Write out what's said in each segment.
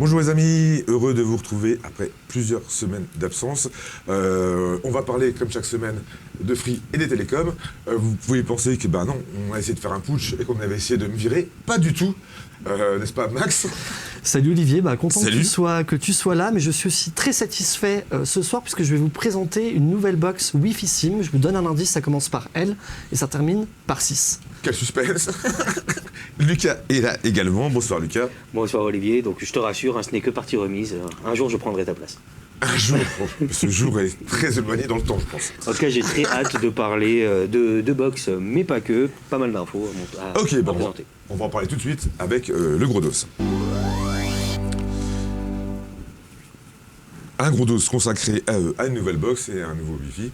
Bonjour les amis, heureux de vous retrouver après plusieurs semaines d'absence. On va parler comme chaque semaine de Free et des télécoms. Vous pouvez penser que non, on a essayé de faire un putsch et qu'on avait essayé de me virer. Pas du tout, n'est-ce pas Max? Salut Olivier, content Salut. que tu sois là, mais je suis aussi très satisfait ce soir puisque je vais vous présenter une nouvelle box Wi-Fi SIM. Je vous donne un indice, ça commence par L et ça termine par 6. Quel suspense. Lucas est là également. Bonsoir Lucas. Bonsoir Olivier, donc je te rassure, ce n'est que partie remise. Un jour je prendrai ta place. Un jour, ce jour est très éloigné dans le temps, je pense. En tout cas, j'ai très hâte de parler de box, mais pas que. Pas mal d'infos à présenter. On va en parler tout de suite avec le gros dos. Un gros dos consacré à une nouvelle box et à un nouveau Wi-Fi.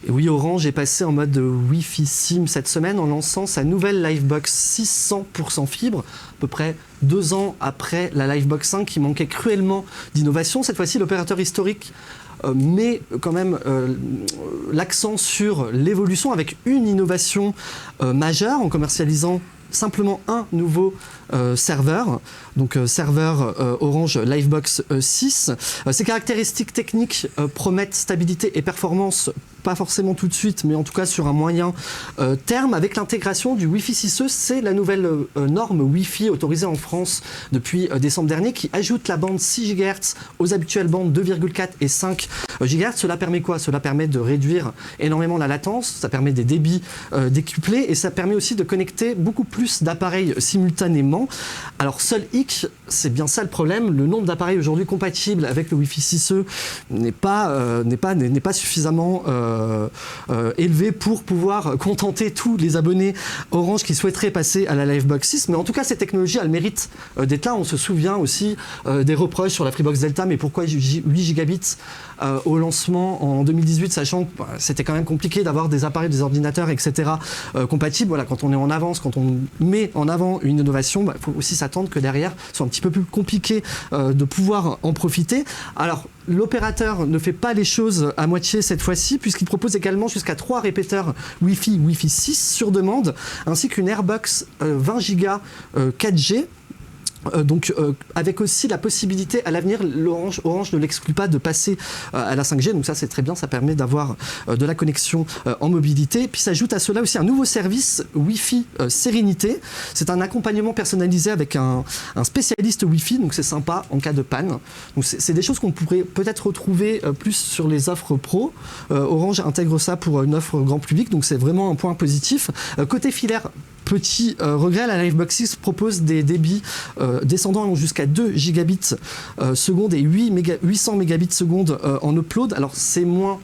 Et oui, Orange est passé en mode Wi-Fi SIM cette semaine en lançant sa nouvelle Livebox 6 100% fibre, à peu près 2 ans après la Livebox 5 qui manquait cruellement d'innovation. Cette fois-ci, l'opérateur historique met quand même l'accent sur l'évolution avec une innovation majeure en commercialisant simplement un nouveau serveur, donc serveur Orange Livebox 6. Ses caractéristiques techniques promettent stabilité et performance, pas forcément tout de suite, mais en tout cas sur un moyen terme, avec l'intégration du Wi-Fi 6E. C'est la nouvelle norme Wi-Fi autorisée en France depuis décembre dernier, qui ajoute la bande 6 GHz aux habituelles bandes 2,4 et 5 GHz. Cela permet quoi? Cela permet de réduire énormément la latence, ça permet des débits décuplés et ça permet aussi de connecter beaucoup plus d'appareils simultanément. Alors seul hic, c'est bien ça le problème, le nombre d'appareils aujourd'hui compatibles avec le Wi-Fi 6E n'est pas suffisamment élevé pour pouvoir contenter tous les abonnés Orange qui souhaiteraient passer à la Livebox 6. Mais en tout cas, cette technologie a le mérite d'être là. On se souvient aussi des reproches sur la Freebox Delta, mais pourquoi 8 gigabits au lancement en 2018, sachant que c'était quand même compliqué d'avoir des appareils, des ordinateurs, etc. Compatibles. Voilà, quand on est en avance, quand on met en avant une innovation, il faut aussi s'attendre que derrière, ce soit un petit peu plus compliqué de pouvoir en profiter. Alors, l'opérateur ne fait pas les choses à moitié cette fois-ci, puisqu'il propose également jusqu'à 3 répéteurs Wi-Fi 6 sur demande, ainsi qu'une Airbox 20 Go 4G. Avec aussi la possibilité à l'avenir, Orange ne l'exclut pas de passer à la 5G, donc ça c'est très bien, ça permet d'avoir de la connexion en mobilité. Puis s'ajoute à cela aussi un nouveau service Wi-Fi Sérénité. C'est un accompagnement personnalisé avec un spécialiste Wi-Fi, donc c'est sympa en cas de panne. Donc c'est des choses qu'on pourrait peut-être retrouver plus sur les offres pro. Orange intègre ça pour une offre grand public, donc c'est vraiment un point positif. Côté filaire, petit regret, la Livebox 6 propose des débits descendant jusqu'à 2 gigabits seconde et 800 mégabits seconde en upload. Alors c'est moins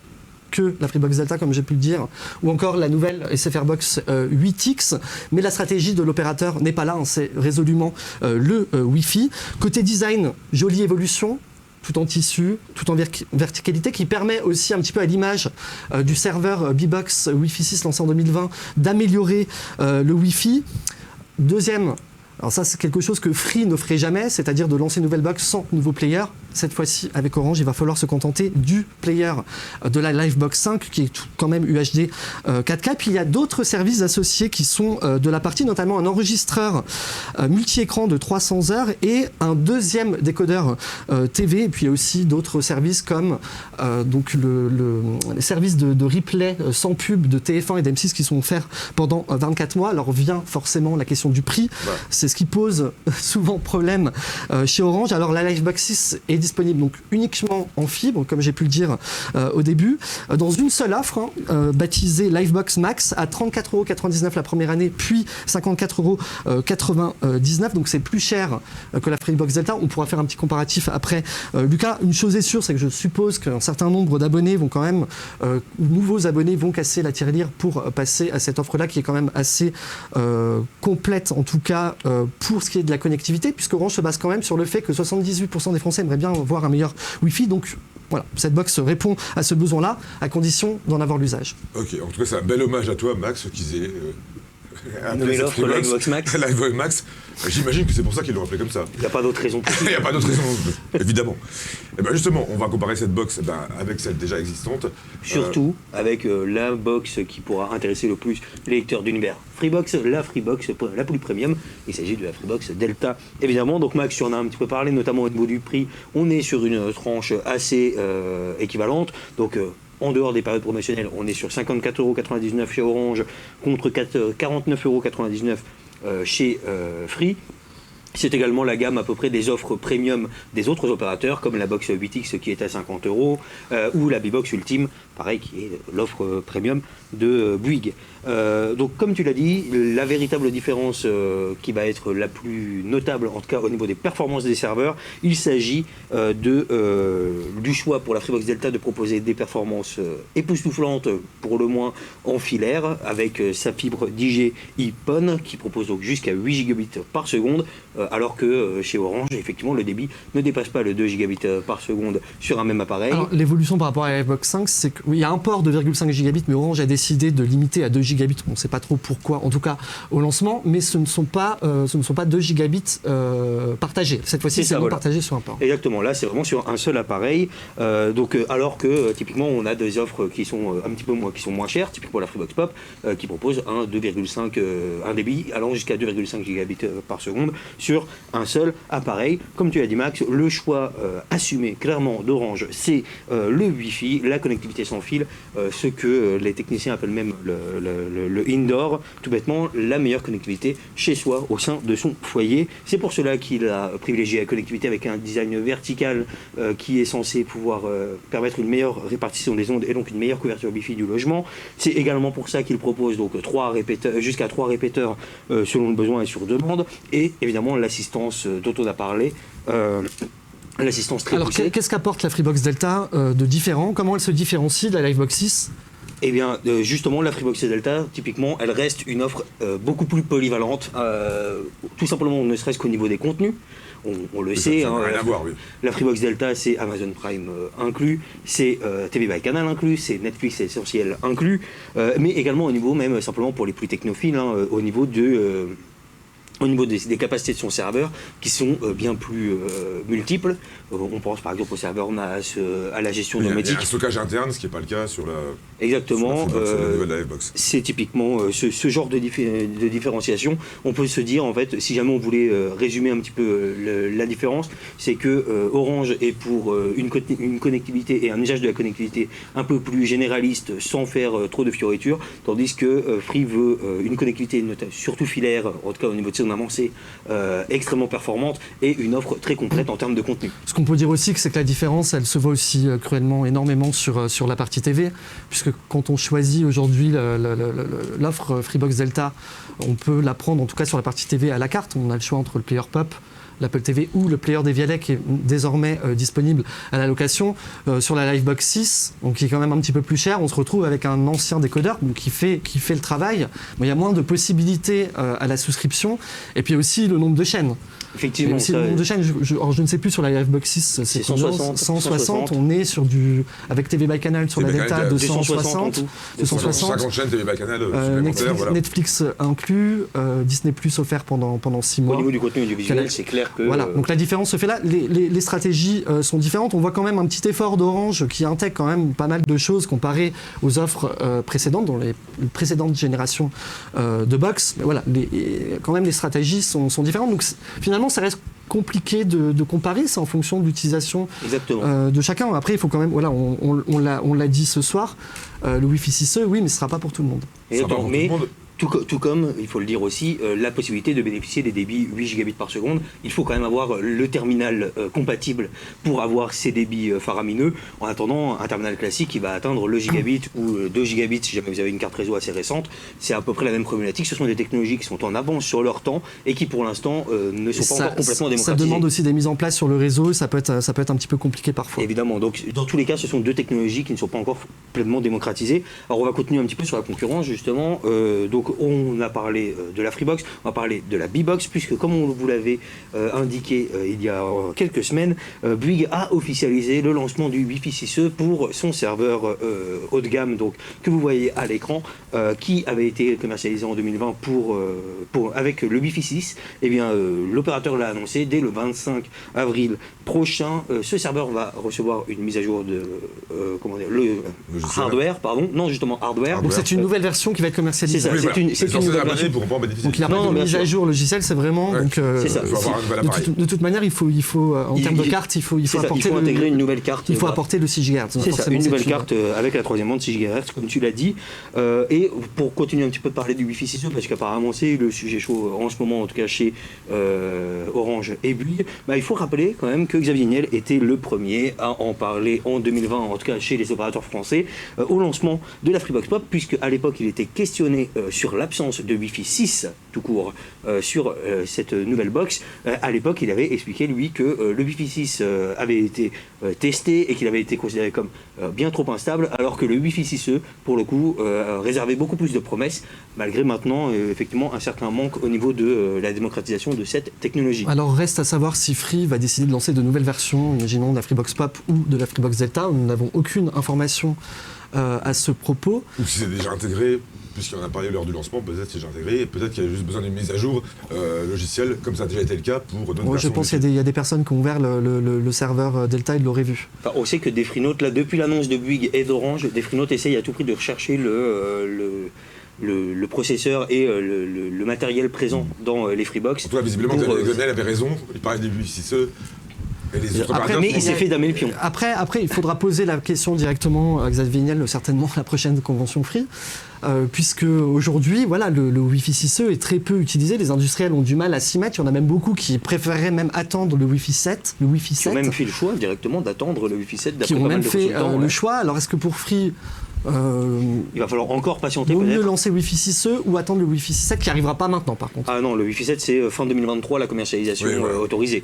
que la Freebox Delta, comme j'ai pu le dire, ou encore la nouvelle SFR Box 8X, mais la stratégie de l'opérateur n'est pas là, c'est résolument le Wi-Fi. Côté design, jolie évolution, tout en tissu, tout en verticalité, qui permet aussi un petit peu à l'image du serveur B-Box Wi-Fi 6 lancé en 2020 d'améliorer le Wi-Fi. Deuxième, alors ça c'est quelque chose que Free ne ferait jamais, c'est-à-dire de lancer une nouvelle box sans nouveau player. Cette fois-ci, avec Orange, il va falloir se contenter du player de la Livebox 5, qui est quand même UHD 4K. Puis il y a d'autres services associés qui sont de la partie, notamment un enregistreur multi-écran de 300 heures et un deuxième décodeur TV. Et puis il y a aussi d'autres services comme les services de replay sans pub de TF1 et d'M6 qui sont offerts pendant 24 mois. Alors vient forcément la question du prix. Ouais. C'est ce qui pose souvent problème chez Orange. Alors la Livebox 6 est disponible donc uniquement en fibre, comme j'ai pu le dire au début, dans une seule offre, baptisée Livebox Max, à 34,99 € la première année, puis 54,99 €. Donc c'est plus cher que la Freebox Delta. On pourra faire un petit comparatif après. Lucas, une chose est sûre, c'est que je suppose qu'un certain nombre d'abonnés vont quand même, nouveaux abonnés vont casser la tirelire pour passer à cette offre-là, qui est quand même assez complète, en tout cas pour ce qui est de la connectivité, puisque Orange se base quand même sur le fait que 78% des Français aimeraient bien voir un meilleur Wi-Fi. Donc voilà, cette box répond à ce besoin-là, à condition d'en avoir l'usage. Ok, en tout cas c'est un bel hommage à toi Max, qu'ils aient Nommé l'offre Livebox Max. Livebox Max. J'imagine que c'est pour ça qu'ils l'ont appelé comme ça. Il n'y a pas d'autre raison. Il n'y a pas d'autre raison, évidemment. Et ben justement, on va comparer cette box avec celle déjà existante. Surtout avec la box qui pourra intéresser le plus les lecteurs d'univers Freebox, la Freebox la plus premium. Il s'agit de la Freebox Delta, évidemment. Donc Max, tu en as un petit peu parlé, notamment au niveau du prix. On est sur une tranche assez équivalente. Donc en dehors des périodes promotionnelles, on est sur 54,99 € chez Orange contre 49,99 € chez Free. C'est également la gamme à peu près des offres premium des autres opérateurs, comme la box 8X qui est à 50 € ou la B-Box Ultime, pareil, qui est l'offre premium de Bouygues. Donc comme tu l'as dit, la véritable différence qui va être la plus notable, en tout cas au niveau des performances des serveurs, il s'agit du choix pour la Freebox Delta de proposer des performances époustouflantes, pour le moins en filaire, avec sa fibre 10G iPhone qui propose donc jusqu'à 8 gigabits par seconde, alors que chez Orange, effectivement, le débit ne dépasse pas le 2 gigabits par seconde sur un même appareil. Alors, l'évolution par rapport à la Livebox 5, c'est qu'il y a un port de 2,5 gigabits, mais Orange a décidé de limiter à 2 gigabits. On ne sait pas trop pourquoi, en tout cas au lancement, mais ce ne sont pas 2 gigabits partagés. Cette fois-ci, c'est voilà, partagé sur un port. Exactement, là c'est vraiment sur un seul appareil. Alors que typiquement on a des offres qui sont un petit peu moins chères, typiquement la Freebox Pop, qui propose un débit allant jusqu'à 2,5 gigabits par seconde sur un seul appareil. Comme tu as dit Max, le choix assumé clairement d'Orange, c'est le Wi-Fi, la connectivité sans fil, ce que les techniciens appellent même le indoor, tout bêtement la meilleure connectivité chez soi au sein de son foyer. C'est pour cela qu'il a privilégié la connectivité avec un design vertical qui est censé pouvoir permettre une meilleure répartition des ondes et donc une meilleure couverture Wi-Fi du logement. C'est également pour ça qu'il propose donc jusqu'à 3 répéteurs selon le besoin et sur demande, et évidemment l'assistance dont on a parlé. L'assistance très poussée. Alors qu'est-ce qu'apporte la Freebox Delta de différent? Comment elle se différencie de la Livebox 6? Eh bien, justement, la Freebox Delta, typiquement, elle reste une offre beaucoup plus polyvalente, tout simplement, ne serait-ce qu'au niveau des contenus. On le sait, hein, la Freebox Delta, c'est Amazon Prime inclus, c'est TV by Canal inclus, c'est Netflix Essentiel inclus, mais également au niveau, même simplement pour les plus technophiles, hein, au niveau des capacités de son serveur qui sont bien plus multiples. On pense par exemple au serveur NAS, à la gestion domotique. Il y a un stockage interne, ce qui n'est pas le cas sur la. Exactement. Sur la Livebox. C'est typiquement ce genre de différenciation. On peut se dire, en fait, si jamais on voulait résumer un petit peu la différence, c'est que Orange est pour une connectivité et un usage de la connectivité un peu plus généraliste, sans faire trop de fioritures, tandis que Free veut une connectivité surtout filaire, en tout cas au niveau de son avancée, extrêmement performante et une offre très complète en termes de contenu. Ce qu'on peut dire aussi, c'est que la différence, elle se voit aussi cruellement énormément sur la partie TV, puisque quand on choisit aujourd'hui l'offre Freebox Delta, on peut la prendre en tout cas sur la partie TV à la carte. On a le choix entre le player Pop, l'Apple TV ou le player Devialet qui est désormais disponible à la location. Sur la Livebox 6, donc qui est quand même un petit peu plus cher, on se retrouve avec un ancien décodeur donc qui fait le travail, mais il y a moins de possibilités à la souscription, et puis aussi le nombre de chaînes. Effectivement, aussi le nombre de chaînes, je ne sais plus sur la Livebox 6, c'est 160, on est sur avec TV by Canal sur la Delta 260, 50 chaînes TV by Canal Netflix inclus, Disney Plus offert pendant 6 mois. Au niveau du contenu audiovisuel, c'est clair que... Voilà, donc la différence se fait là, les stratégies sont différentes, on voit quand même un petit effort d'Orange qui intègre quand même pas mal de choses comparé aux offres précédentes, dans les précédentes générations de box, mais voilà, quand même les stratégies sont différentes, donc finalement ça reste compliqué de comparer, c'est en fonction de l'utilisation de chacun. Après il faut quand même, voilà, on l'a dit ce soir, le Wi-Fi 6E, oui, mais ce ne sera pas pour tout le monde. Tout comme, il faut le dire aussi, la possibilité de bénéficier des débits 8 gigabits par seconde. Il faut quand même avoir le terminal compatible pour avoir ces débits faramineux. En attendant, un terminal classique qui va atteindre le gigabit ou 2 gigabits si jamais vous avez une carte réseau assez récente. C'est à peu près la même problématique. Ce sont des technologies qui sont en avance sur leur temps et qui pour l'instant ne sont pas encore complètement démocratisées. Ça demande aussi des mises en place sur le réseau, ça peut être un petit peu compliqué parfois. Évidemment, donc dans tous les cas, ce sont deux technologies qui ne sont pas encore pleinement démocratisées. Alors on va continuer un petit peu sur la concurrence justement. Donc donc on a parlé de la Freebox, on va parler de la B-Box, puisque comme on vous l'avait indiqué il y a quelques semaines, Bouygues a officialisé le lancement du Wi-Fi 6E pour son serveur haut de gamme, donc que vous voyez à l'écran, qui avait été commercialisé en 2020 avec le Wi-Fi 6. Eh bien, l'opérateur l'a annoncé dès le 25 avril prochain. Ce serveur va recevoir une mise à jour de le hardware, pardon. Non, justement hardware. Donc c'est une nouvelle version qui va être commercialisée. C'est ça, Oui, voilà. c'est une nouvelle version. Pour en bénéficier. Donc il n'y a pas de mise à jour logiciel, c'est vraiment. Ouais. Donc, C'est ça. Il faut avoir un nouvel appareil. de toute manière, il faut en termes de carte, il faut apporter intégrer une nouvelle carte. Il faut apporter le 6 GHz. C'est ça, une nouvelle carte avec la troisième bande 6 GHz, comme tu l'as dit. Et pour continuer un petit peu de parler du Wi-Fi 6E, parce qu'apparemment c'est le sujet chaud en ce moment, en tout cas chez Orange et Bouygues, il faut rappeler quand même que Xavier Niel était le premier à en parler en 2020, en tout cas chez les opérateurs français, au lancement de la Freebox Pop, puisque à l'époque il était questionné sur l'absence de Wi-Fi 6 tout court sur cette nouvelle box. À l'époque, il avait expliqué lui que le Wi-Fi 6 avait été testé et qu'il avait été considéré comme bien trop instable, alors que le Wi-Fi 6E, pour le coup, réservait beaucoup plus de promesses, malgré maintenant effectivement un certain manque au niveau de la démocratisation de cette technologie. Alors reste à savoir si Free va décider de lancer de nouvelles versions, imaginons de la Freebox Pop ou de la Freebox Delta. Nous n'avons aucune information à ce propos. Ou si c'est déjà intégré, puisqu'on en a parlé lors du lancement, peut-être c'est déjà intégré, et peut-être qu'il y a juste besoin d'une mise à jour logicielle, comme ça a déjà été le cas pour d'autres versions. Je pense qu'il y a des personnes qui ont ouvert le serveur Delta et l'auraient vu. Enfin, on sait que des Freenode, là, depuis l'annonce de Bouygues et d'Orange, des Freenode essayent à tout prix de rechercher le processeur et le matériel présent dans les Freebox. En tout cas, visiblement, Xavier avait raison, il parlait des Wi-Fi 6E. Mais il s'est fait damer le pion. Après, il faudra poser la question directement à Xavier Niel, certainement à la prochaine convention Free, puisque aujourd'hui, voilà, le Wi-Fi 6E est très peu utilisé. Les industriels ont du mal à s'y mettre. Il y en a même beaucoup qui préféraient même attendre le Wi-Fi 7. Qui ont même fait le choix directement d'attendre le Wi-Fi 7. Qui ont même fait le choix. Alors, est-ce que pour Free... il va falloir encore patienter peut-être. peut-être. Mieux lancer le Wi-Fi 6E ou attendre le Wi-Fi 7 qui n'arrivera pas maintenant par contre. Ah non, le Wi-Fi 7 c'est fin 2023 la commercialisation autorisée.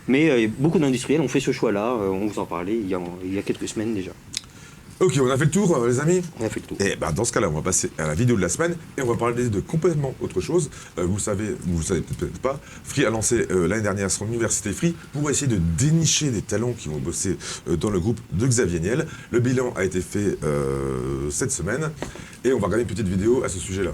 Mais beaucoup d'industriels ont fait ce choix-là, on vous en parlait il y a quelques semaines déjà. Ok, on a fait le tour, les amis. On a fait le tour. Et dans ce cas-là, on va passer à la vidéo de la semaine et on va parler de complètement autre chose. Vous le savez peut-être pas, Free a lancé l'année dernière son université Free pour essayer de dénicher des talents qui vont bosser dans le groupe de Xavier Niel. Le bilan a été fait cette semaine et on va regarder une petite vidéo à ce sujet-là.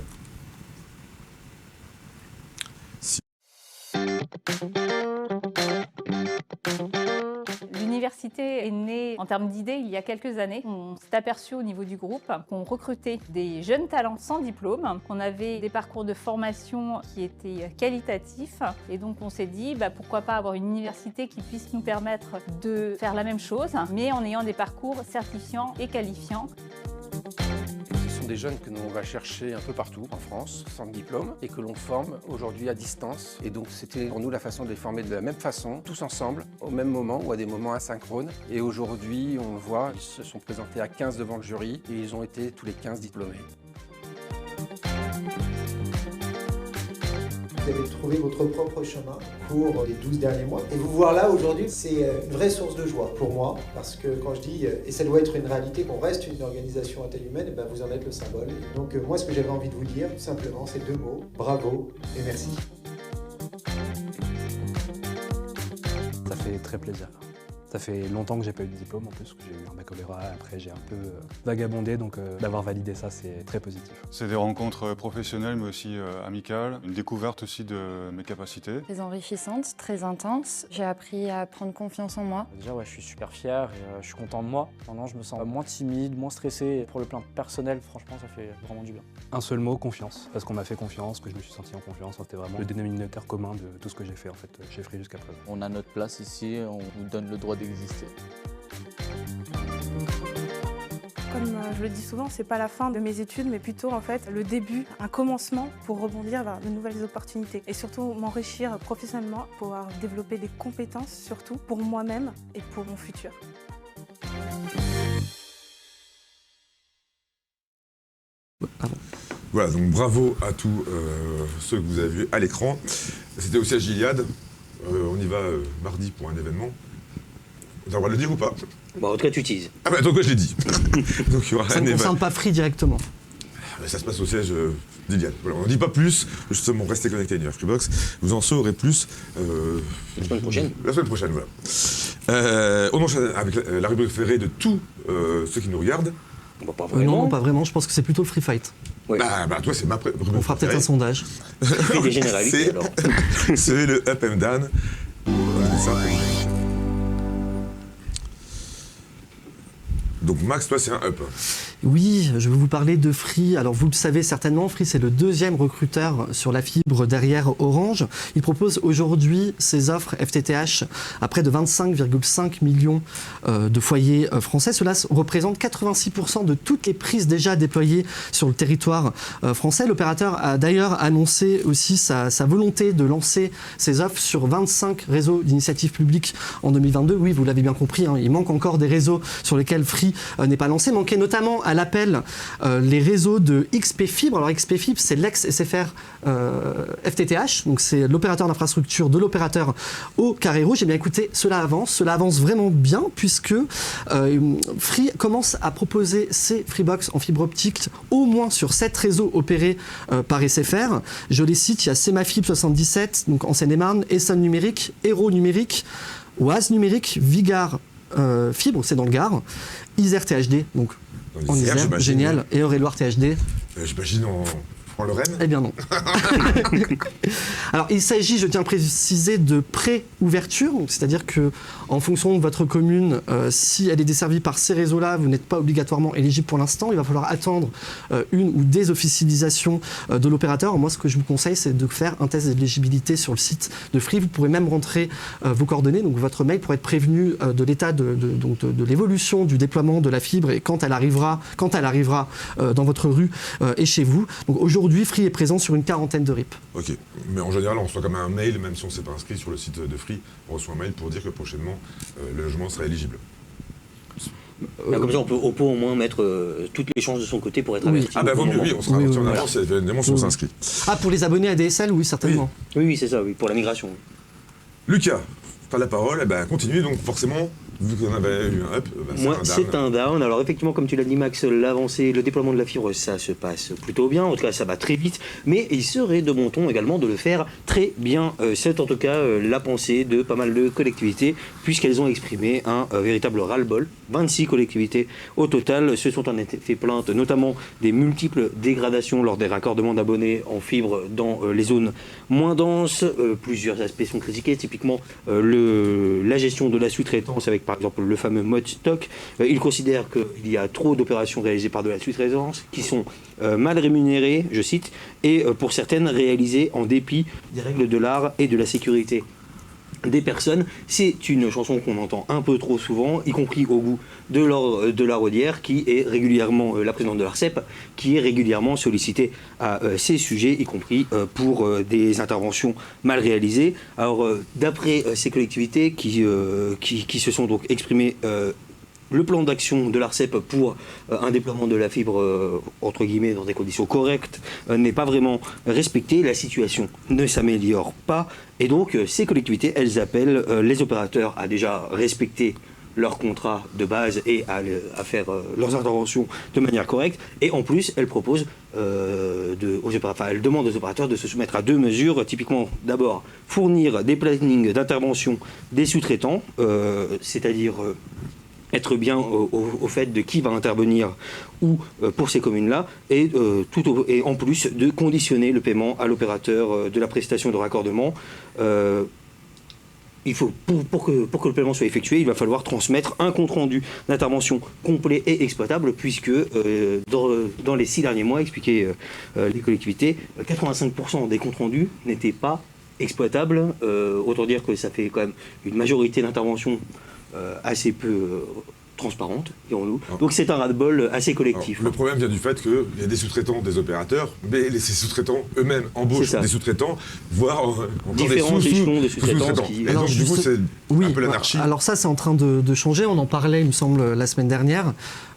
L'université est née en termes d'idées il y a quelques années. On s'est aperçu au niveau du groupe qu'on recrutait des jeunes talents sans diplôme, qu'on avait des parcours de formation qui étaient qualitatifs et donc on s'est dit pourquoi pas avoir une université qui puisse nous permettre de faire la même chose mais en ayant des parcours certifiants et qualifiants. Ce sont des jeunes que nous on va chercher un peu partout en France, sans diplôme, et que l'on forme aujourd'hui à distance. Et donc c'était pour nous la façon de les former de la même façon, tous ensemble, au même moment ou à des moments asynchrones. Et aujourd'hui, on le voit, ils se sont présentés à 15 devant le jury et ils ont été tous les 15 diplômés. Vous avez trouvé votre propre chemin pour les 12 derniers mois. Et vous voir là aujourd'hui, c'est une vraie source de joie pour moi, parce que quand je dis, et ça doit être une réalité, qu'on reste une organisation à taille humaine, vous en êtes le symbole. Donc moi, ce que j'avais envie de vous dire, tout simplement, c'est 2 mots, bravo et merci. Ça fait très plaisir. Ça fait longtemps que j'ai pas eu de diplôme en plus, que j'ai eu un baccalauréat, après j'ai un peu vagabondé, donc d'avoir validé ça c'est très positif. C'est des rencontres professionnelles mais aussi amicales, une découverte aussi de mes capacités. Très enrichissante, très intense, j'ai appris à prendre confiance en moi. Déjà je suis super fier et je suis content de moi. Maintenant je me sens moins timide, moins stressé et pour le plan personnel franchement ça fait vraiment du bien. Un seul mot, confiance, parce qu'on m'a fait confiance, que je me suis senti en confiance, c'était vraiment le dénominateur commun de tout ce que j'ai fait en fait chez Free jusqu'à présent. On a notre place ici, on nous donne le droit d'exister. Comme je le dis souvent, c'est pas la fin de mes études, mais plutôt en fait le début, un commencement pour rebondir vers de nouvelles opportunités et surtout m'enrichir professionnellement, pouvoir développer des compétences surtout pour moi-même et pour mon futur. Voilà, donc bravo à tous ceux que vous avez vus à l'écran. C'était aussi à Gilead. On y va mardi pour un événement. On a le droit de le dire ou pas? En tout cas, tu teases. Ah donc je l'ai dit. Donc il y aura ça ne concerne pas Free directement. Ça se passe au siège d'Iliade. Voilà, on n'en dit pas plus, justement, restez connectés à Univers Freebox. Vous en saurez plus la semaine prochaine. La semaine prochaine, voilà. On enchaîne avec la rubrique préférée de tous ceux qui nous regardent. Pas vraiment. Non, pas vraiment, je pense que c'est plutôt le free fight. Ouais. Bah, toi, c'est ma rubrique On fera peut-être un sondage. Fait des généralités, alors. C'est le up and down. C'est ça. Donc Max, toi, c'est un up. Oui, je vais vous parler de Free. Alors vous le savez certainement, Free c'est le deuxième recruteur sur la fibre derrière Orange. Il propose aujourd'hui ses offres FTTH à près de 25,5 millions de foyers français. Cela représente 86% de toutes les prises déjà déployées sur le territoire français. L'opérateur a d'ailleurs annoncé aussi sa volonté de lancer ses offres sur 25 réseaux d'initiative publique en 2022. Oui, vous l'avez bien compris, hein, il manque encore des réseaux sur lesquels Free n'est pas lancé. Manquait notamment à l'appel les réseaux de XP Fibre. Alors XP Fibre, c'est l'ex-SFR FTTH, donc c'est l'opérateur d'infrastructure de l'opérateur au carré rouge. Et bien écoutez, cela avance vraiment bien puisque Free commence à proposer ses Freebox en fibre optique au moins sur 7 réseaux opérés par SFR. Je les cite, il y a Semafib 77, donc en Seine-et-Marne, Essonne Numérique, Hérault Numérique, Oise Numérique, Vigard Fibre, c'est dans le Gard, Isère THD, donc en Isère, génial, et Eure-et-Loire THD. J'imagine en Lorraine. Eh bien non. Alors il s'agit, je tiens à préciser, de pré-ouverture, c'est-à-dire que en fonction de votre commune, si elle est desservie par ces réseaux-là, vous n'êtes pas obligatoirement éligible pour l'instant. Il va falloir attendre une ou des officialisations de l'opérateur. Moi, ce que je vous conseille, c'est de faire un test d'éligibilité sur le site de Free. Vous pourrez même rentrer vos coordonnées, donc votre mail, pour être prévenu de l'état de l'évolution du déploiement de la fibre et quand elle arrivera dans votre rue et chez vous. Donc aujourd'hui, Free est présent sur une quarantaine de RIP. Ok, mais en général, on reçoit quand même un mail, même si on ne s'est pas inscrit sur le site de Free, on reçoit un mail pour dire que prochainement, le logement sera éligible. Comme ça, on peut au moins mettre toutes les chances de son côté pour être averti. Ah bah vaut mieux, oui, on sera averti en avance si évidemment on s'inscrit. Ah, pour les abonnés ADSL, oui, certainement. Oui, c'est ça, oui, pour la migration. Lucas, tu as la parole, eh ben, continue, donc forcément, vu qu'on avait eu un up, moi, c'est un down. Alors effectivement, comme tu l'as dit Max, l'avancée, le déploiement de la fibre, ça se passe plutôt bien. En tout cas, ça va très vite. Mais il serait de bon ton également de le faire très bien. C'est en tout cas la pensée de pas mal de collectivités, puisqu'elles ont exprimé un véritable ras-le-bol. 26 collectivités au total se sont en effet fait plainte, notamment des multiples dégradations lors des raccordements d'abonnés en fibre dans les zones moins denses. Plusieurs aspects sont critiqués, typiquement la gestion de la sous-traitance avec par exemple le fameux mode stock. Il considère qu'il y a trop d'opérations réalisées par de la sous-traitance qui sont mal rémunérées, je cite, et pour certaines réalisées en dépit des règles de l'art et de la sécurité des personnes. C'est une chanson qu'on entend un peu trop souvent, y compris au goût de Laure Audière, qui est régulièrement, la présidente de l'ARCEP, qui est régulièrement sollicitée à ces sujets, y compris pour des interventions mal réalisées. Alors, d'après ces collectivités qui se sont donc exprimées, le plan d'action de l'ARCEP pour un déploiement de la fibre, entre guillemets, dans des conditions correctes, n'est pas vraiment respecté. La situation ne s'améliore pas. Et donc, ces collectivités, elles appellent les opérateurs à déjà respecter leur contrat de base et à faire leurs interventions de manière correcte. Et en plus, elles proposent, elles demandent aux opérateurs de se soumettre à 2 mesures. Typiquement, d'abord, fournir des plannings d'intervention des sous-traitants, c'est-à-dire être bien au fait de qui va intervenir ou pour ces communes-là, et en plus de conditionner le paiement à l'opérateur de la prestation de raccordement. Il faut, pour que le paiement soit effectué, il va falloir transmettre un compte-rendu d'intervention complet et exploitable, puisque dans les 6 derniers mois, expliquaient les collectivités, 85% des comptes-rendus n'étaient pas exploitables. Autant dire que ça fait quand même une majorité d'interventions assez peu transparente, dirons-nous. Donc c'est un ras-de-bol assez collectif. Alors, le problème vient du fait qu'il y a des sous-traitants, des opérateurs, mais ces sous-traitants eux-mêmes embauchent des sous-traitants, voire encore différents échelons de sous-traitants. Et donc du coup c'est un peu l'anarchie. Alors ça c'est en train de changer, on en parlait il me semble la semaine dernière.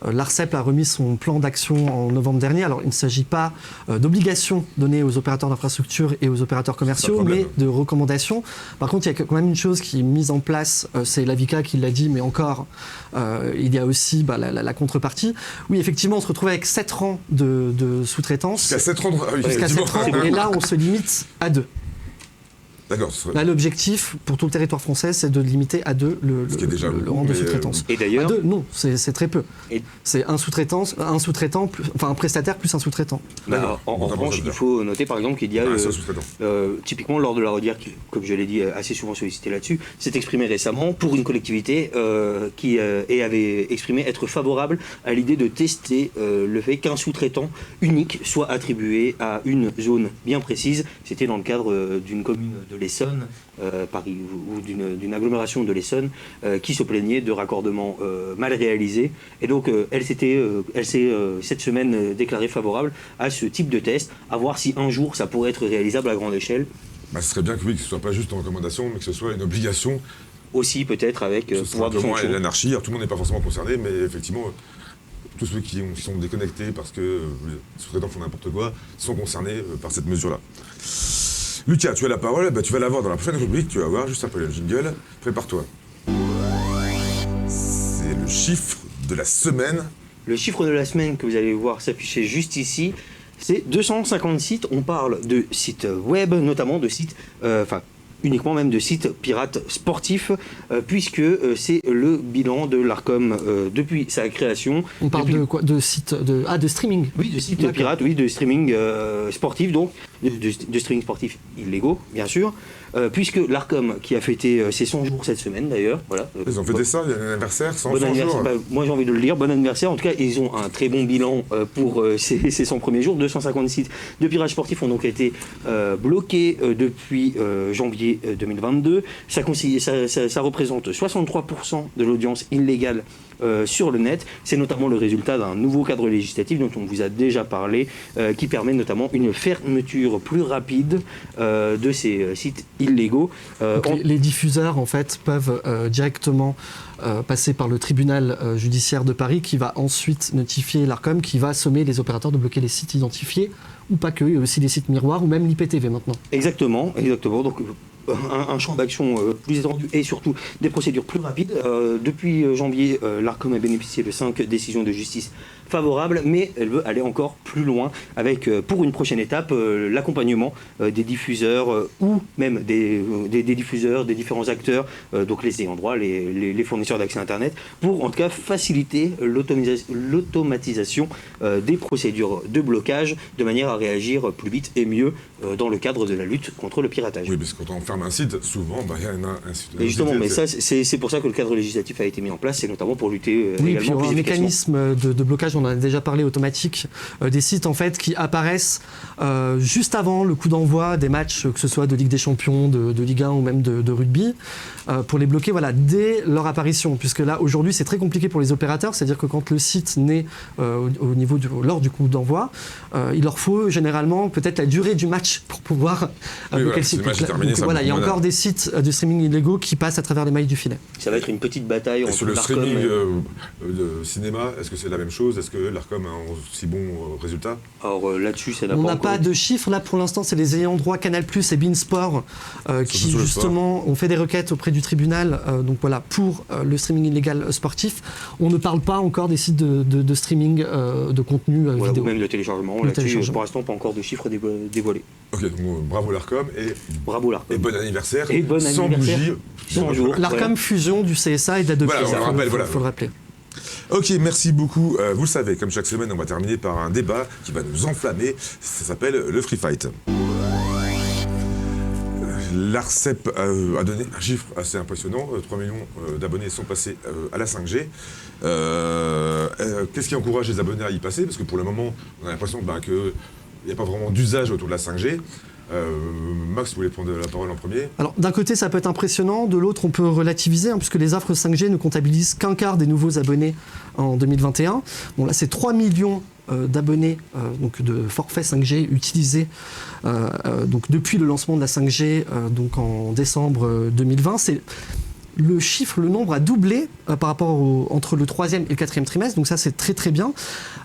L'ARCEP a remis son plan d'action en novembre dernier. Alors il ne s'agit pas d'obligations données aux opérateurs d'infrastructure et aux opérateurs commerciaux, mais de recommandations. Par contre il y a quand même une chose qui est mise en place, c'est l'AVICA qui l'a dit, mais encore, il y a aussi la contrepartie. Oui, effectivement, on se retrouve avec 7 rangs de sous-traitance. Jusqu'à 7 rangs, Jusqu'à 7 rangs, et là, on se limite à 2. D'accord. Là, l'objectif pour tout le territoire français, c'est de limiter à 2 le rang de sous-traitance. Et d'ailleurs, à 2, non, c'est très peu. C'est un sous-traitant, un prestataire plus un sous-traitant. En revanche, il faut noter par exemple qu'il y a typiquement lors de la Rodière, qui, comme je l'ai dit, assez souvent sollicité là-dessus, s'est exprimé récemment pour une collectivité qui avait exprimé être favorable à l'idée de tester le fait qu'un sous-traitant unique soit attribué à une zone bien précise. C'était dans le cadre d'une commune de l'Essonne, Paris, ou d'une agglomération de l'Essonne, qui se plaignait de raccordements mal réalisés. Et donc, elle s'est cette semaine déclarée favorable à ce type de test, à voir si un jour ça pourrait être réalisable à grande échelle. Ce serait bien que oui, que ce ne soit pas juste une recommandation, mais que ce soit une obligation. Aussi, peut-être, avec pouvoir de fonction. L'anarchie, tout le monde n'est pas forcément concerné, mais effectivement, tous ceux qui sont déconnectés parce que les sous-traitants font n'importe quoi sont concernés par cette mesure-là. Lucas, tu as la parole, tu vas l'avoir dans la prochaine rubrique, tu vas voir juste après le jingle. Prépare-toi. C'est le chiffre de la semaine. Le chiffre de la semaine que vous allez voir s'afficher juste ici, c'est 250 sites. On parle de sites web, notamment de sites, uniquement même de sites pirates sportifs, puisque c'est le bilan de l'Arcom depuis sa création. On parle de quoi? De sites de streaming? Oui, de sites pirates, oui, de streaming sportif, donc de streaming sportif illégaux, bien sûr, puisque l'Arcom, qui a fêté ses 100 jours cette semaine d'ailleurs, voilà. Ils ont fêté ça, il y a un anniversaire, 100 jours. Moi j'ai envie de le dire, bon anniversaire. En tout cas, ils ont un très bon bilan pour ces 100 premiers jours. 250 sites de pirates sportifs ont donc été bloqués depuis janvier 2022. Ça représente 63% de l'audience illégale sur le net. C'est notamment le résultat d'un nouveau cadre législatif dont on vous a déjà parlé, qui permet notamment une fermeture plus rapide de ces sites illégaux. Les diffuseurs en fait peuvent directement passer par le tribunal judiciaire de Paris, qui va ensuite notifier l'Arcom, qui va sommer les opérateurs de bloquer les sites identifiés, ou pas que, il y a aussi des sites miroirs, ou même l'IPTV maintenant. Exactement. Donc un champ d'action plus étendu et surtout des procédures plus rapides. Depuis janvier, l'Arcom a bénéficié de 5 décisions de justice favorables, mais elle veut aller encore plus loin avec, pour une prochaine étape, l'accompagnement des diffuseurs ou même des diffuseurs, des différents acteurs, donc les ayants droit, les fournisseurs d'accès Internet, pour en tout cas faciliter l'automatisation des procédures de blocage de manière à réagir plus vite et mieux dans le cadre de la lutte contre le piratage. Oui, parce que quand on ferme un site, souvent, il y a un site. Et justement, mais ça, c'est pour ça que le cadre législatif a été mis en place, c'est notamment pour lutter oui, également puis plus un mécanisme de blocage, on en a déjà parlé, automatique, des sites en fait qui apparaissent juste avant le coup d'envoi des matchs, que ce soit de Ligue des Champions, de Ligue 1 ou même de rugby, pour les bloquer dès leur apparition, puisque là aujourd'hui c'est très compliqué pour les opérateurs, c'est-à-dire que quand le site naît lors du coup d'envoi, il leur faut généralement peut-être la durée du match pour pouvoir bloquer le site. Il y a encore des sites de streaming illégaux qui passent à travers les mailles du filet. Ça va être une petite bataille entre sur le streaming de cinéma, est-ce que c'est la même chose? Est-ce que l'Arcom a un aussi bon résultat? Alors là-dessus, ça n'a pas. On n'a pas de chiffres là pour l'instant. C'est les ayants droit Canal+ et Beansport qui justement ont fait des requêtes auprès du tribunal. Pour le streaming illégal sportif. On ne parle pas encore des sites de streaming de contenu vidéo. Ou même de téléchargement. Là-dessus, pour l'instant, pas encore de chiffres dévoilés. Ok, donc bravo l'Arcom et bon anniversaire. Et bon sans anniversaire. bougie. 100 jours. L'Arcom fusion du CSA et d'Adobe. Faut le rappeler. Ok, merci beaucoup. Vous le savez, comme chaque semaine, on va terminer par un débat qui va nous enflammer. Ça s'appelle le Free Fight. L'ARCEP a donné un chiffre assez impressionnant. 3 millions d'abonnés sont passés à la 5G. Qu'est-ce qui encourage les abonnés à y passer? Parce que pour le moment, on a l'impression qu'il n'y a pas vraiment d'usage autour de la 5G. Max, vous voulez prendre la parole en premier? Alors, d'un côté, ça peut être impressionnant, de l'autre, on peut relativiser, puisque les offres 5G ne comptabilisent qu'un quart des nouveaux abonnés en 2021. Bon, là, c'est 3 millions d'abonnés, donc de forfaits 5G utilisés donc depuis le lancement de la 5G donc en décembre 2020. C'est le nombre a doublé par rapport entre le 3e et le 4e trimestre, donc ça c'est très très bien.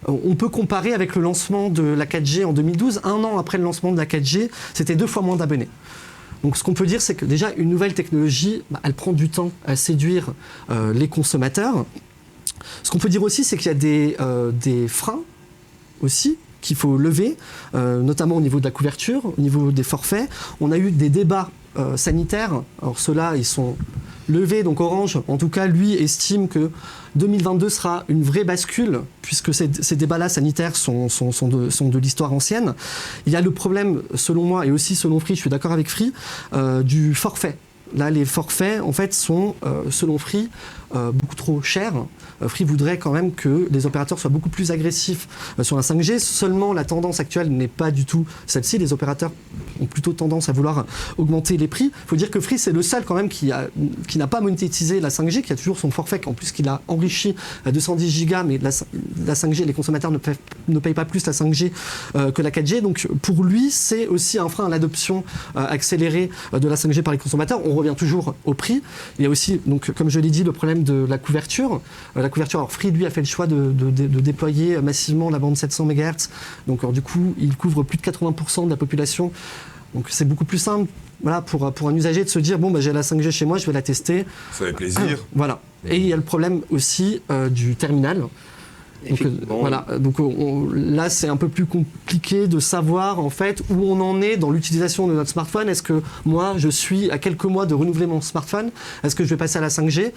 On peut comparer avec le lancement de la 4G en 2012, un an après le lancement de la 4G, c'était 2 fois moins d'abonnés. Donc ce qu'on peut dire, c'est que déjà une nouvelle technologie, elle prend du temps à séduire les consommateurs. Ce qu'on peut dire aussi, c'est qu'il y a des freins aussi qu'il faut lever, notamment au niveau de la couverture, au niveau des forfaits. On a eu des débats sanitaires. Alors ceux-là, ils sont levés. Donc Orange, en tout cas, lui, estime que 2022 sera une vraie bascule, puisque ces débats-là sanitaires sont de l'histoire ancienne. Il y a le problème, selon moi, et aussi selon Free, je suis d'accord avec Free, du forfait. Là, les forfaits, en fait, sont, selon Free, beaucoup trop chers. Free voudrait quand même que les opérateurs soient beaucoup plus agressifs sur la 5G. Seulement, la tendance actuelle n'est pas du tout celle-ci. Les opérateurs ont plutôt tendance à vouloir augmenter les prix. Il faut dire que Free, c'est le seul quand même qui n'a pas monétisé la 5G, qui a toujours son forfait, en plus qu'il a enrichi à 210 gigas, mais la 5G, les consommateurs ne payent pas plus la 5G que la 4G. Donc pour lui, c'est aussi un frein à l'adoption accélérée de la 5G par les consommateurs. On revient toujours au prix. Il y a aussi, donc, comme je l'ai dit, le problème de la couverture. Alors Free, lui, a fait le choix de déployer massivement la bande 700 MHz. Donc alors, du coup, il couvre plus de 80% de la population. Donc c'est beaucoup plus simple, voilà, pour un usager de se dire, bon, bah, j'ai la 5G chez moi, je vais la tester. Ça fait plaisir. Voilà. Et il y a le problème aussi du terminal. Donc, voilà. Donc là, c'est un peu plus compliqué de savoir en fait où on en est dans l'utilisation de notre smartphone. Est-ce que moi, je suis à quelques mois de renouveler mon smartphone? Est-ce que je vais passer à la 5G?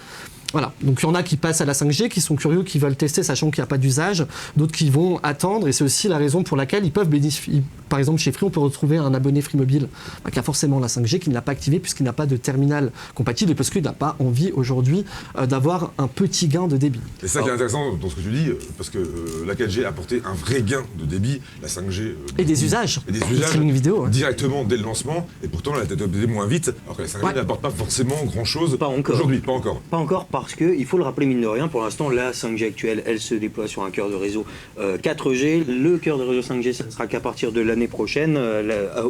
Voilà, donc il y en a qui passent à la 5G, qui sont curieux, qui veulent tester, sachant qu'il n'y a pas d'usage. D'autres qui vont attendre, et c'est aussi la raison pour laquelle ils peuvent bénéficier. Par exemple, chez Free, on peut retrouver un abonné Free Mobile qui a forcément la 5G, qui ne l'a pas activé puisqu'il n'a pas de terminal compatible et parce qu'il n'a pas envie aujourd'hui d'avoir un petit gain de débit. C'est ça qui est intéressant dans ce que tu dis, parce que la 4G a apporté un vrai gain de débit, la 5G... et des usages, et des usages streaming vidéo. Directement dès le lancement, et pourtant elle a été adoptée moins vite, alors que la 5G n'apporte pas forcément grand-chose. Pas encore. Aujourd'hui, pas encore. Pas encore parce que, il faut le rappeler mine de rien, pour l'instant, la 5G actuelle, elle se déploie sur un cœur de réseau 4G. Le cœur de réseau 5G, ça ne sera qu'à partir de l'année prochaine.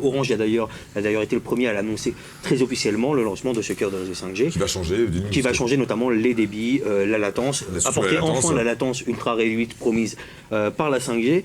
Orange a d'ailleurs été le premier à l'annoncer très officiellement, le lancement de ce cœur de réseau 5G. Qui va changer, notamment les débits, la latence, apporter enfin la latence ultra réduite promise par la 5G.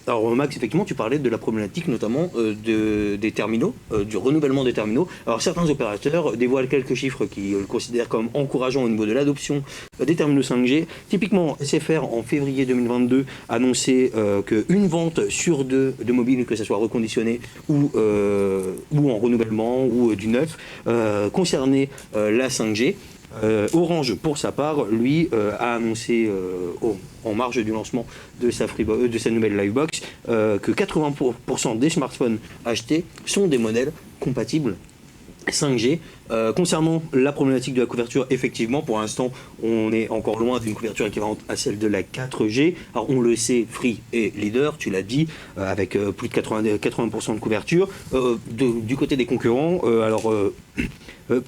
Alors Max, effectivement, tu parlais de la problématique notamment des terminaux, du renouvellement des terminaux. Alors certains opérateurs dévoilent quelques chiffres qu'ils considèrent comme encourageants au niveau de l'adoption des terminaux 5G. Typiquement, SFR en février 2022 annonçait qu'une vente sur deux de mobiles, que ce soit reconditionné ou en renouvellement ou du neuf, concernait la 5G. Orange, pour sa part, lui, a annoncé en marge du lancement de sa nouvelle Livebox que 80% des smartphones achetés sont des modèles compatibles 5G. Concernant la problématique de la couverture, effectivement, pour l'instant, on est encore loin d'une couverture équivalente à celle de la 4G. Alors, on le sait, Free est leader, tu l'as dit, avec plus de 80% de couverture. Du côté des concurrents,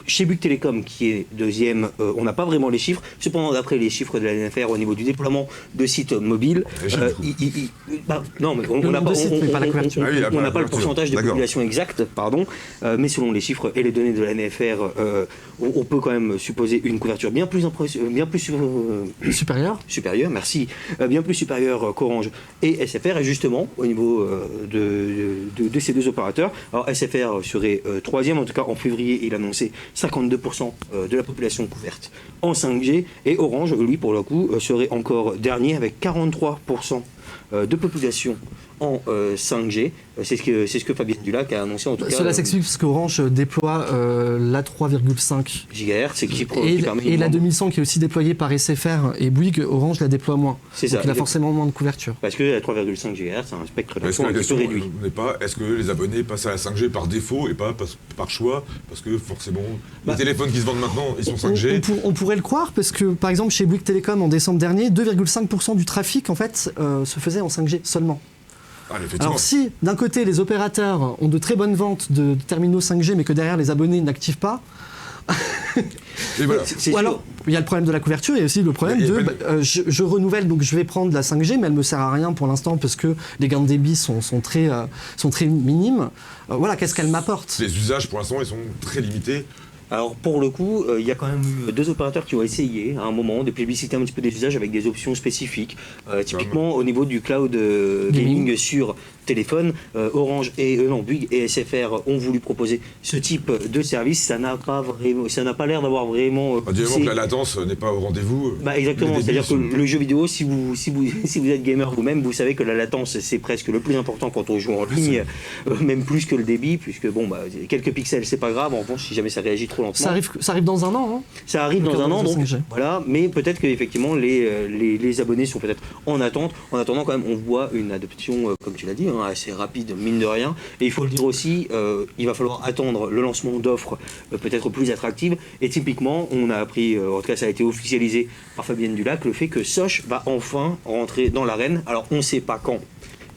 chez Bouygues Telecom, qui est deuxième, on n'a pas vraiment les chiffres. Cependant, d'après les chiffres de la NFR au niveau du déploiement de sites mobiles, non, mais on n'a pas le pourcentage de population exact, pardon, mais selon les chiffres et les données de la NFR, on peut quand même supposer une couverture bien plus supérieure, merci, bien plus supérieure qu'Orange et SFR. Et justement, au niveau de ces deux opérateurs, alors SFR serait troisième, en tout cas en février, il annonçait 52% de la population couverte en 5G, et Orange, lui, pour le coup, serait encore dernier avec 43% de population en 5G. C'est ce que Fabien Dulac a annoncé en tout cas. Cela s'explique parce qu'Orange déploie la 3,5 GHz qui permet et la 2100 qui est aussi déployée par SFR et Bouygues, Orange la déploie moins. C'est donc ça. Il a forcément moins de couverture. Parce que la 3,5 GHz, c'est un spectre d'infos un petit peu réduit. Est-ce que les abonnés passent à la 5G par défaut et pas par choix? Parce que forcément, les téléphones qui se vendent maintenant, ils sont 5G. On pourrait le croire parce que, par exemple, chez Bouygues Telecom, en décembre dernier, 2,5% du trafic, en fait, se faisait en 5G seulement. Alors si, d'un côté, les opérateurs ont de très bonnes ventes de terminaux 5G, mais que derrière, les abonnés n'activent pas, ou alors, il y a le problème de la couverture, il y a aussi le problème je renouvelle, donc je vais prendre la 5G, mais elle ne me sert à rien pour l'instant parce que les gains de débit sont très minimes. Voilà, qu'est-ce qu'elle m'apporte? Les usages, pour l'instant, ils sont très limités. Alors pour le coup, il y a quand même eu deux opérateurs qui ont essayé à un moment de publiciter un petit peu des usages avec des options spécifiques. Typiquement au niveau du cloud gaming sur téléphone. Orange et Bouygues et SFR ont voulu proposer ce type de service. Ça n'a pas l'air d'avoir vraiment. Du moment que la latence n'est pas au rendez-vous. Exactement, c'est-à-dire que le jeu vidéo, si vous êtes gamer vous-même, vous savez que la latence c'est presque le plus important quand on joue en ligne, même plus que le débit, puisque quelques pixels c'est pas grave. En revanche, si jamais ça réagit trop lentement. Ça arrive dans un an, hein. Ça arrive dans un an, donc voilà. Mais peut-être qu'effectivement les abonnés sont peut-être en attente. En attendant, quand même, on voit une adoption, comme tu l'as dit, assez rapide, mine de rien. Et il faut le dire aussi, il va falloir attendre le lancement d'offres peut-être plus attractives. Et typiquement, on a appris, en tout cas ça a été officialisé par Fabienne Dulac, le fait que Sosh va enfin rentrer dans l'arène. Alors on ne sait pas quand.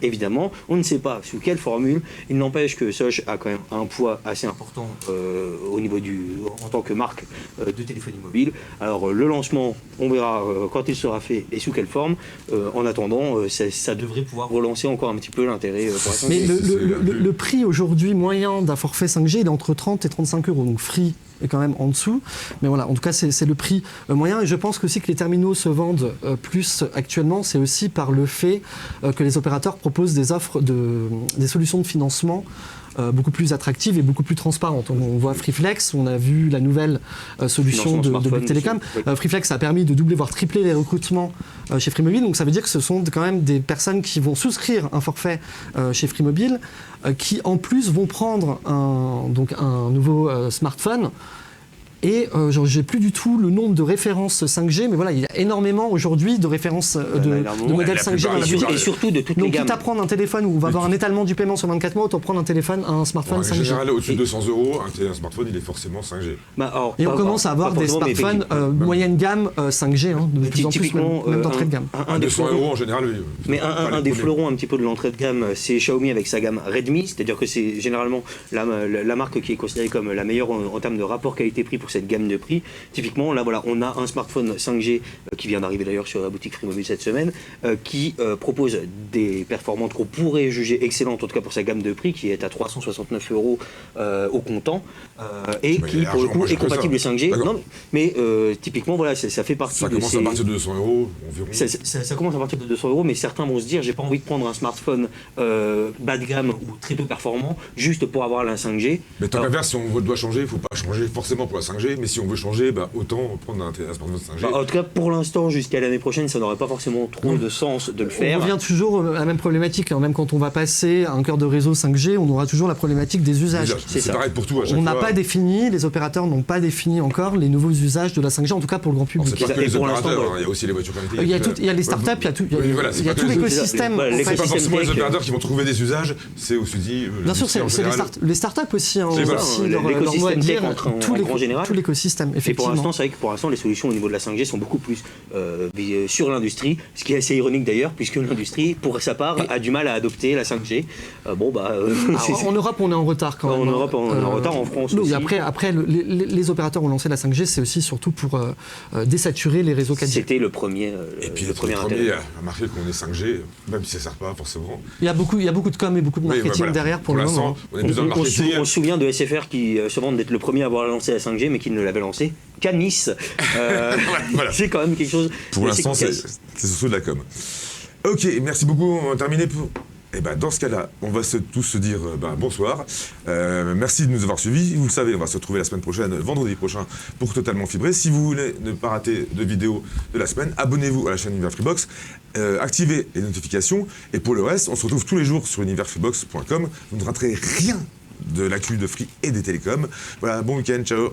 Évidemment, on ne sait pas sous quelle formule. Il n'empêche que Sosh a quand même un poids assez important au niveau en tant que marque de téléphonie mobile. Alors le lancement, on verra quand il sera fait et sous quelle forme. En attendant, ça devrait pouvoir relancer encore un petit peu l'intérêt pour la 5G. Mais le prix aujourd'hui moyen d'un forfait 5G, il est entre 30 et 35 euros. Donc Free est quand même en dessous. Mais voilà, en tout cas, c'est le prix moyen. Et je pense aussi que les terminaux se vendent plus actuellement. C'est aussi par le fait que les opérateurs proposent des offres, des solutions de financement beaucoup plus attractives et beaucoup plus transparentes. On voit Freeflex, on a vu la nouvelle solution de Bouygues Telecom. Freeflex a permis de doubler, voire tripler les recrutements chez Free Mobile. Donc ça veut dire que ce sont quand même des personnes qui vont souscrire un forfait chez Free Mobile, qui en plus vont prendre un nouveau smartphone. Et j'ai plus du tout le nombre de références 5G, mais voilà, il y a énormément aujourd'hui de références de modèles 5G dans la vie. Et surtout de toutes les gammes. Donc quitte à prendre un téléphone où on va avoir un étalement du paiement sur 24 mois, autant prendre un smartphone 5G. En général, au-dessus de 200 euros, un smartphone, il est forcément 5G. Et on commence à avoir des smartphones moyenne gamme 5G, de plus en plus, même d'entrée de gamme. 200 euros en général, oui. Mais un des fleurons un petit peu de l'entrée de gamme, c'est Xiaomi avec sa gamme Redmi, c'est-à-dire que c'est généralement la marque qui est considérée comme la meilleure en termes de rapport qualité-prix pour cette gamme de prix. Typiquement, là voilà, on a un smartphone 5G qui vient d'arriver d'ailleurs sur la boutique Free Mobile cette semaine, qui propose des performances qu'on pourrait juger excellentes, en tout cas pour sa gamme de prix, qui est à 369 euros au comptant, et qui pour le coup est compatible 5G. Non, mais typiquement, voilà, ça fait partie ça de commence à partir de 200 euros environ. Ça commence à partir de 200 euros, mais certains vont se dire, j'ai pas envie de prendre un smartphone bas de gamme ou très peu performant juste pour avoir la 5G. Mais tant qu'à faire, si on doit changer, il ne faut pas changer forcément pour la 5G, mais si on veut changer, autant prendre un smartphone 5G. En tout cas, pour l'instant, jusqu'à l'année prochaine, ça n'aurait pas forcément trop de sens de le faire. On revient toujours à la même problématique. Même quand on va passer à un cœur de réseau 5G, on aura toujours la problématique des usages. C'est pareil pour tout à chaque fois. On n'a pas défini, les opérateurs n'ont pas défini encore les nouveaux usages de la 5G, en tout cas pour le grand public. C'est pas que les opérateurs, il y a aussi les voitures connectées. Il y a les startups, il y a tout l'écosystème. C'est pas forcément les opérateurs qui vont trouver des usages, c'est aussi dit. Bien sûr, c'est les startups aussi. Leur mot à dire, tout l'écosystème, effectivement. Et pour l'instant, c'est vrai que pour l'instant, les solutions au niveau de la 5G sont beaucoup plus sur l'industrie, ce qui est assez ironique d'ailleurs, puisque l'industrie, pour sa part, a du mal à adopter la 5G. En Europe, on est en retard quand même. En Europe, on est en retard, en France aussi. Après les opérateurs ont lancé la 5G, c'est aussi surtout pour désaturer les réseaux 4G. C'était le premier. Et puis le premier à marquer qu'on est 5G, même si ça ne sert pas forcément. Il y a beaucoup de com et beaucoup de marketing derrière pour le moment. On se souvient de SFR qui se vante d'être le premier à avoir lancé la 5G, mais qui ne l'avait lancé qu'à Nice. Voilà. C'est quand même quelque chose. Pour l'instant, c'est surtout de la com. Ok, merci beaucoup. On va terminer pour. Et dans ce cas-là, on va tous se dire bonsoir. Merci de nous avoir suivis. Vous le savez, on va se retrouver la semaine prochaine, vendredi prochain, pour Totalement Fibré. Si vous voulez ne pas rater de vidéos de la semaine, abonnez-vous à la chaîne Univers Freebox, activez les notifications. Et pour le reste, on se retrouve tous les jours sur universfreebox.com. Vous ne raterez rien de l'actu de Free et des télécoms. Voilà, bon week-end, ciao.